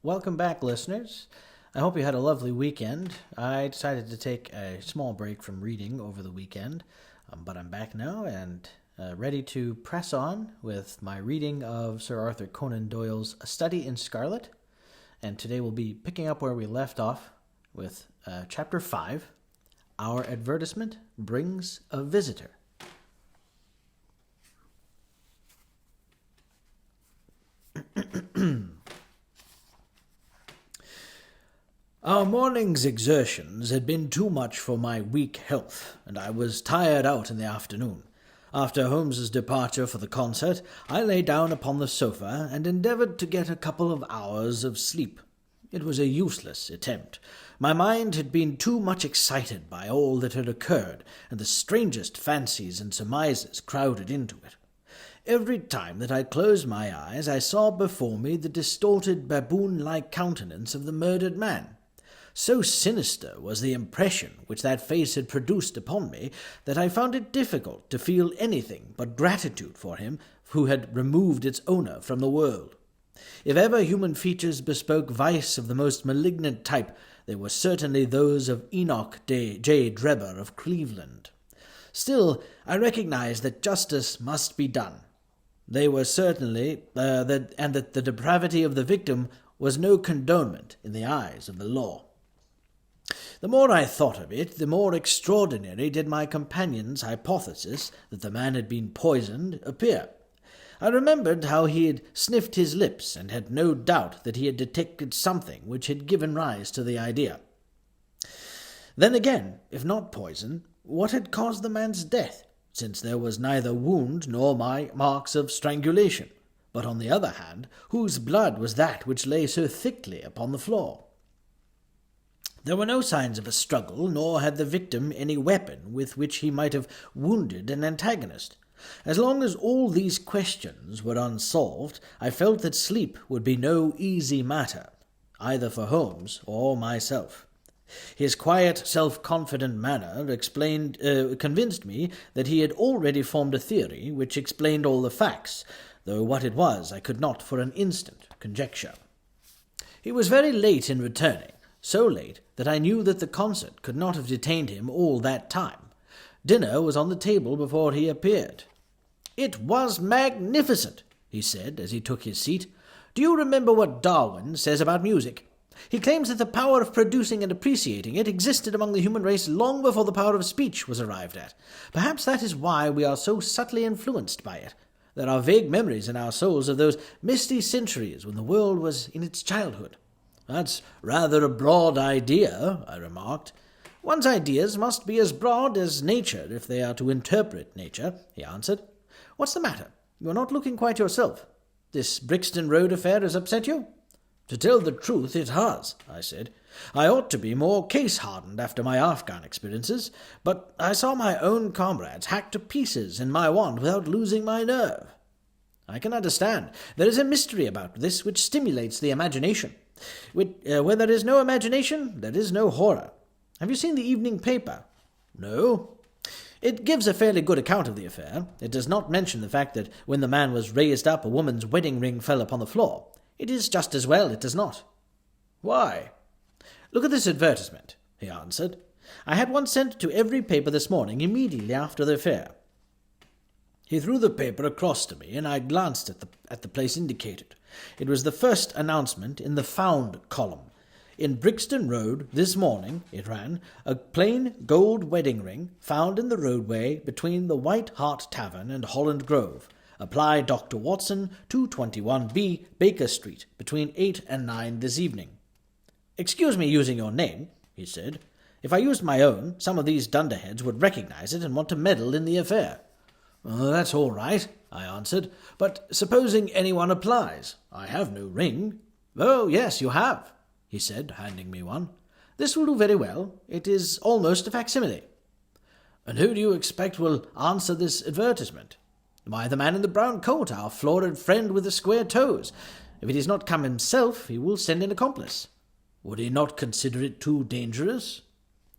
Welcome back, listeners. I hope you had a lovely weekend. I decided to take a small break from reading over the weekend, but I'm back now and ready to press on with my reading of Sir Arthur Conan Doyle's A Study in Scarlet. And today we'll be picking up where we left off with Chapter 5, Our Advertisement Brings a Visitor. Our morning's exertions had been too much for my weak health, and I was tired out in the afternoon. After Holmes's departure for the concert, I lay down upon the sofa and endeavoured to get a couple of hours of sleep. It was a useless attempt. My mind had been too much excited by all that had occurred, and the strangest fancies and surmises crowded into it. Every time that I closed my eyes, I saw before me the distorted baboon-like countenance of the murdered man. So sinister was the impression which that face had produced upon me that I found it difficult to feel anything but gratitude for him who had removed its owner from the world. If ever human features bespoke vice of the most malignant type, they were certainly those of Enoch J. Drebber of Cleveland. Still, I recognized that justice must be done. They were certainly, and that the depravity of the victim was no condonement in the eyes of the law. The more I thought of it, the more extraordinary did my companion's hypothesis that the man had been poisoned appear. I remembered how he had sniffed his lips, and had no doubt that he had detected something which had given rise to the idea. Then again, if not poison, what had caused the man's death, since there was neither wound nor marks of strangulation? But on the other hand, whose blood was that which lay so thickly upon the floor? There were no signs of a struggle, nor had the victim any weapon with which he might have wounded an antagonist. As long as all these questions were unsolved, I felt that sleep would be no easy matter, either for Holmes or myself. His quiet, self-confident manner convinced me that he had already formed a theory which explained all the facts, though what it was I could not for an instant conjecture. He was very late in returning, so late that I knew that the concert could not have detained him all that time. Dinner was on the table before he appeared. "It was magnificent," he said as he took his seat. "Do you remember what Darwin says about music? He claims that the power of producing and appreciating it existed among the human race long before the power of speech was arrived at. Perhaps that is why we are so subtly influenced by it. There are vague memories in our souls of those misty centuries when the world was in its childhood." "That's rather a broad idea," I remarked. "One's ideas must be as broad as nature if they are to interpret nature," he answered. "What's the matter? You are not looking quite yourself. This Brixton Road affair has upset you?" "To tell the truth, it has," I said. "I ought to be more case-hardened after my Afghan experiences, but I saw my own comrades hacked to pieces in my want without losing my nerve." "I can understand. There is a mystery about this which stimulates the imagination. Where there is no imagination, there is no horror. Have you seen the evening paper?" "No." "It gives a fairly good account of the affair. It does not mention the fact that when the man was raised up, a woman's wedding ring fell upon the floor. It is just as well it does not." "Why?" "Look at this advertisement," he answered. "I had one sent to every paper this morning immediately after the affair." He threw the paper across to me, and I glanced at the place indicated. It was the first announcement in the Found column. "In Brixton Road this morning," it ran, "a plain gold wedding ring found in the roadway between the White Hart Tavern and Holland Grove. Apply Dr. Watson, 221B, Baker Street, between 8 and 9 this evening." "Excuse me using your name," he said. "If I used my own, some of these dunderheads would recognize it and want to meddle in the affair." "That's all right," I answered. "But supposing anyone applies? I have no ring." "Oh, yes, you have," he said, handing me one. "This will do very well. It is almost a facsimile." "And who do you expect will answer this advertisement?" "Why, the man in the brown coat, our florid friend with the square toes. If he does not come himself, he will send an accomplice." "Would he not consider it too dangerous?"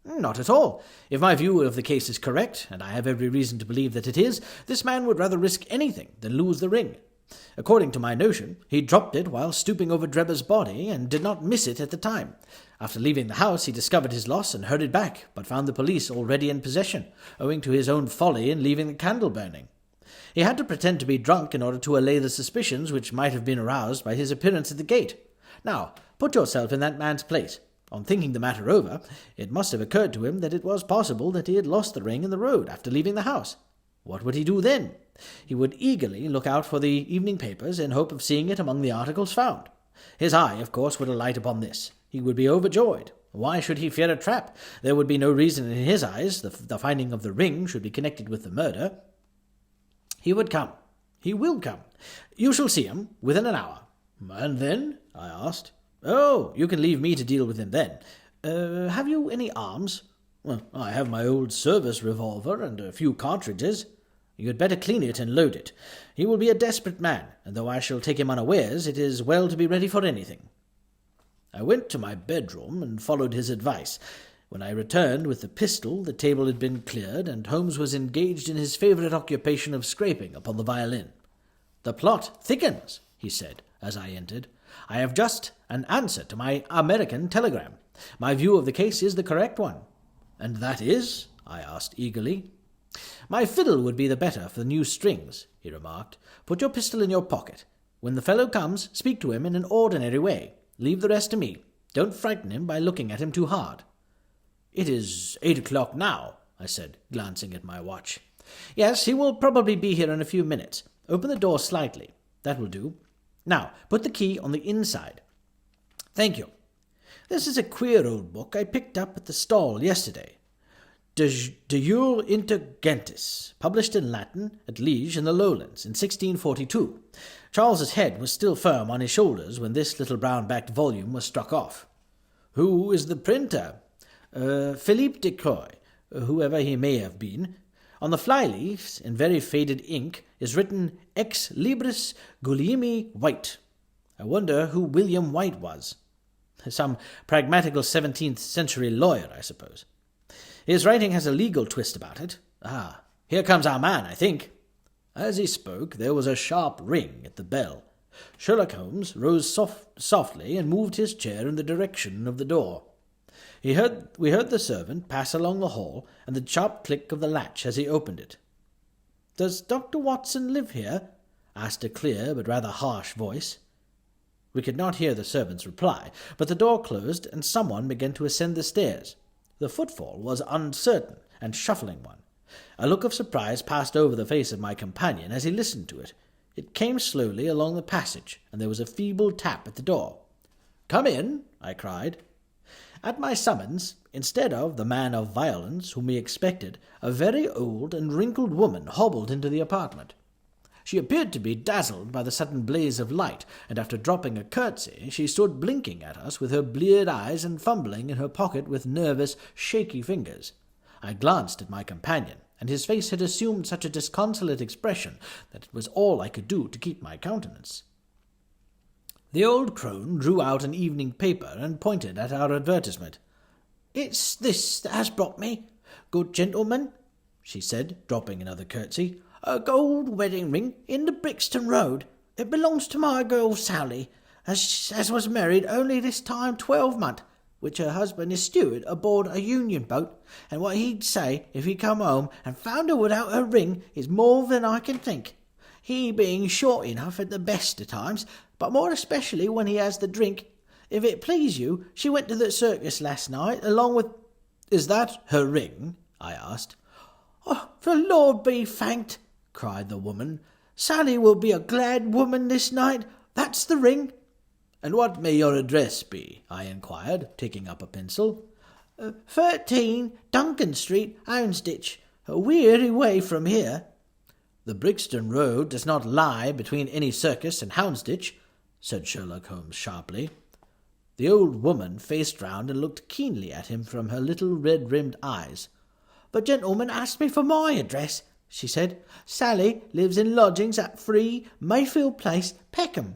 "Not at all. If my view of the case is correct, and I have every reason to believe that it is, this man would rather risk anything than lose the ring. According to my notion, he dropped it while stooping over Drebber's body and did not miss it at the time. After leaving the house, he discovered his loss and hurried back, but found the police already in possession, owing to his own folly in leaving the candle burning. He had to pretend to be drunk in order to allay the suspicions which might have been aroused by his appearance at the gate. Now, put yourself in that man's place. On thinking the matter over, it must have occurred to him that it was possible that he had lost the ring in the road after leaving the house. What would he do then? He would eagerly look out for the evening papers in hope of seeing it among the articles found. His eye, of course, would alight upon this. He would be overjoyed. Why should he fear a trap? There would be no reason in his eyes the finding of the ring should be connected with the murder. He would come. He will come. You shall see him within an hour. And then? I asked. Oh, you can leave me to deal with him then. Have you any arms? Well, I have my old service revolver and a few cartridges. You had better clean it and load it. He will be a desperate man, and though I shall take him unawares, it is well to be ready for anything. I went to my bedroom and followed his advice. When I returned with the pistol, the table had been cleared, and Holmes was engaged in his favourite occupation of scraping upon the violin. "The plot thickens," he said, as I entered. "I have just an answer to my American telegram. My view of the case is the correct one." "And that is?" I asked eagerly. "My fiddle would be the better for the new strings," he remarked. "Put your pistol in your pocket. When the fellow comes, speak to him in an ordinary way. Leave the rest to me. Don't frighten him by looking at him too hard." "It is 8 o'clock now," I said, glancing at my watch. "Yes, he will probably be here in a few minutes. Open the door slightly. That will do. Now, put the key on the inside. Thank you. This is a queer old book I picked up at the stall yesterday. De Jure Inter Gentis, published in Latin at Liege in the Lowlands in 1642. Charles's head was still firm on his shoulders when this little brown-backed volume was struck off. Who is the printer? Philippe de Croix, whoever he may have been. On the fly-leaves, in very faded ink, is written Ex Libris Gulielmi White. I wonder who William White was. Some pragmatical 17th-century lawyer, I suppose. His writing has a legal twist about it. Ah, here comes our man, I think." As he spoke, there was a sharp ring at the bell. Sherlock Holmes rose softly and moved his chair in the direction of the door. We heard the servant pass along the hall and the sharp click of the latch as he opened it. "Does Dr. Watson live here?" asked a clear but rather harsh voice. We could not hear the servant's reply, but the door closed and someone began to ascend the stairs. The footfall was uncertain and shuffling one. A look of surprise passed over the face of my companion as he listened to it. It came slowly along the passage, and there was a feeble tap at the door. "Come in," I cried. At my summons, instead of the man of violence whom we expected, a very old and wrinkled woman hobbled into the apartment. She appeared to be dazzled by the sudden blaze of light, and after dropping a curtsy, she stood blinking at us with her bleared eyes and fumbling in her pocket with nervous, shaky fingers. I glanced at my companion, and his face had assumed such a disconsolate expression that it was all I could do to keep my countenance. The old crone drew out an evening paper and pointed at our advertisement. "It's this that has brought me, good gentleman," she said, dropping another curtsy. "A gold wedding ring in the Brixton Road. It belongs to my girl Sally, as was married only this time 12 month, which her husband is steward aboard a Union boat, and what he'd say if he come home and found her without her ring is more than I can think. He being short enough at the best of times, but more especially when he has the drink. If it please you, she went to the circus last night, along with—" "Is that her ring?" I asked. "Oh, the Lord be thanked!" cried the woman. "Sally will be a glad woman this night. That's the ring." "And what may your address be?" I inquired, taking up a pencil. 13 Duncan Street, Houndsditch, a weary way from here." "The Brixton Road does not lie between any circus and Houndsditch," said Sherlock Holmes sharply. The old woman faced round and looked keenly at him from her little red-rimmed eyes. "The gentleman asked me for my address," she said. "Sally lives in lodgings at 3 Mayfield Place, Peckham."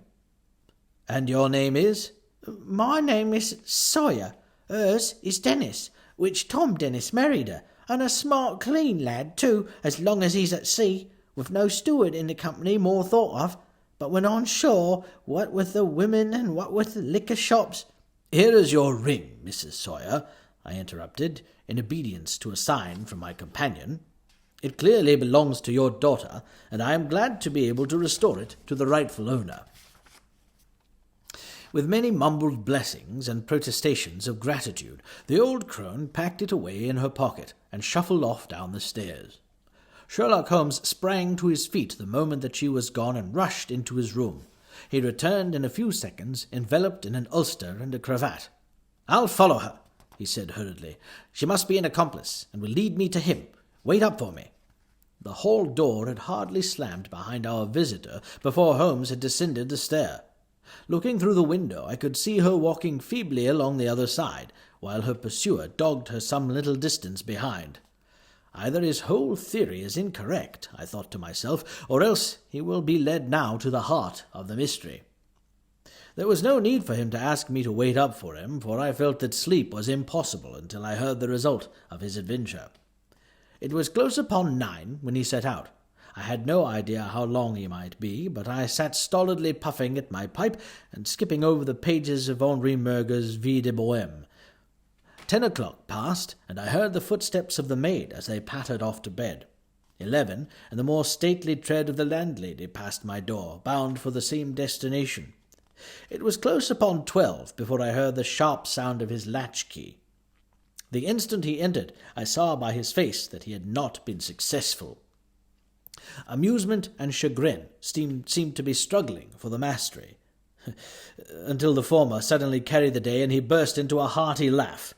"And your name is?" "My name is Sawyer. Hers is Dennis, which Tom Dennis married her, and a smart clean lad too, as long as he's at sea, with no steward in the company more thought of. But when on shore, what with the women and what with the liquor shops—" "Here is your ring, Mrs. Sawyer," I interrupted, in obedience to a sign from my companion. "It clearly belongs to your daughter, and I am glad to be able to restore it to the rightful owner." With many mumbled blessings and protestations of gratitude, the old crone packed it away in her pocket and shuffled off down the stairs. Sherlock Holmes sprang to his feet the moment that she was gone and rushed into his room. He returned in a few seconds, enveloped in an ulster and a cravat. "I'll follow her," he said hurriedly. "She must be an accomplice, and will lead me to him. Wait up for me." The hall door had hardly slammed behind our visitor before Holmes had descended the stair. Looking through the window, I could see her walking feebly along the other side, while her pursuer dogged her some little distance behind. Either his whole theory is incorrect, I thought to myself, or else he will be led now to the heart of the mystery. There was no need for him to ask me to wait up for him, for I felt that sleep was impossible until I heard the result of his adventure. It was close upon 9 when he set out. I had no idea how long he might be, but I sat stolidly puffing at my pipe and skipping over the pages of Henri Murger's Vie de Bohème. 10 o'clock passed, and I heard the footsteps of the maid as they pattered off to bed. 11, and the more stately tread of the landlady passed my door, bound for the same destination. It was close upon 12 before I heard the sharp sound of his latch-key. The instant he entered, I saw by his face that he had not been successful. Amusement and chagrin seemed to be struggling for the mastery, until the former suddenly carried the day, and he burst into a hearty laugh.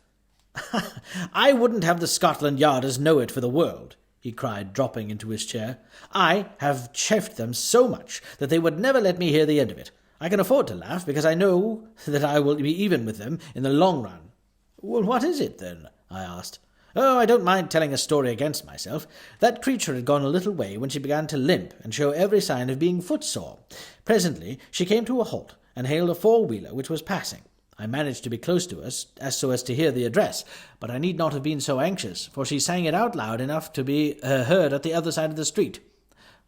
"I wouldn't have the Scotland Yarders know it for the world," he cried, dropping into his chair. "I have chaffed them so much that they would never let me hear the end of it. I can afford to laugh, because I know that I will be even with them in the long run." "Well, what is it, then?" I asked. "Oh, I don't mind telling a story against myself. That creature had gone a little way when she began to limp and show every sign of being footsore. Presently she came to a halt and hailed a four-wheeler which was passing. I managed to be close to us, so as to hear the address, but I need not have been so anxious, for she sang it out loud enough to be heard at the other side of the street.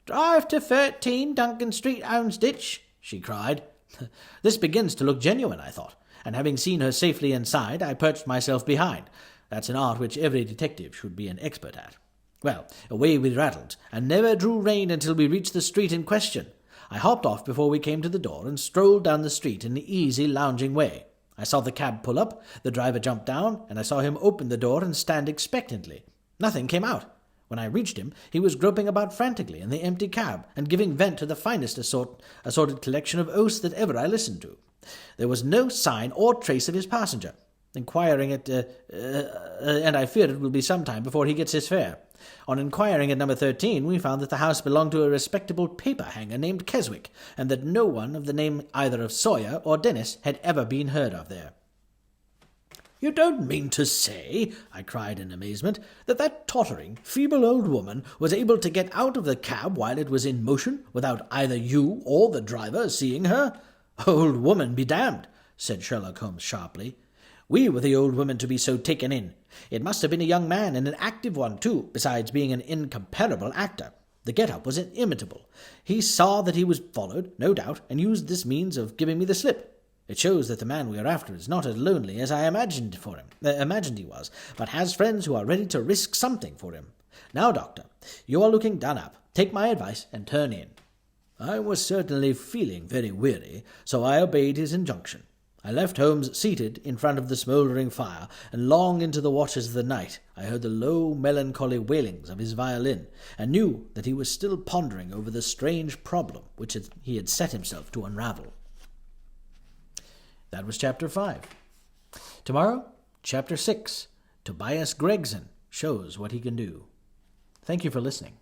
'Drive to 13 Duncan Street, Houndsditch,' she cried. This begins to look genuine, I thought, and having seen her safely inside, I perched myself behind. That's an art which every detective should be an expert at. Well, away we rattled, and never drew rein until we reached the street in question. I hopped off before we came to the door, and strolled down the street in an easy, lounging way. I saw the cab pull up, the driver jump down, and I saw him open the door and stand expectantly. Nothing came out. When I reached him, he was groping about frantically in the empty cab, and giving vent to the finest assorted collection of oaths that ever I listened to. There was no sign or trace of his passenger. And I fear it will be some time before he gets his fare. On inquiring at number 13, we found that the house belonged to a respectable paper-hanger named Keswick, and that no one of the name either of Sawyer or Dennis had ever been heard of there. "You don't mean to say," I cried in amazement, that tottering, feeble old woman was able to get out of the cab while it was in motion, without either you or the driver seeing her?" "Old woman be damned," said Sherlock Holmes sharply. "We were the old woman to be so taken in. It must have been a young man, and an active one, too, besides being an incomparable actor. The get-up was inimitable. He saw that he was followed, no doubt, and used this means of giving me the slip. It shows that the man we are after is not as lonely as I imagined he was, but has friends who are ready to risk something for him. Now, Doctor, you are looking done up. Take my advice and turn in." I was certainly feeling very weary, so I obeyed his injunction. I left Holmes seated in front of the smouldering fire, and long into the watches of the night I heard the low, melancholy wailings of his violin, and knew that he was still pondering over the strange problem which he had set himself to unravel. That was Chapter 5. Tomorrow, Chapter 6. Tobias Gregson shows what he can do. Thank you for listening.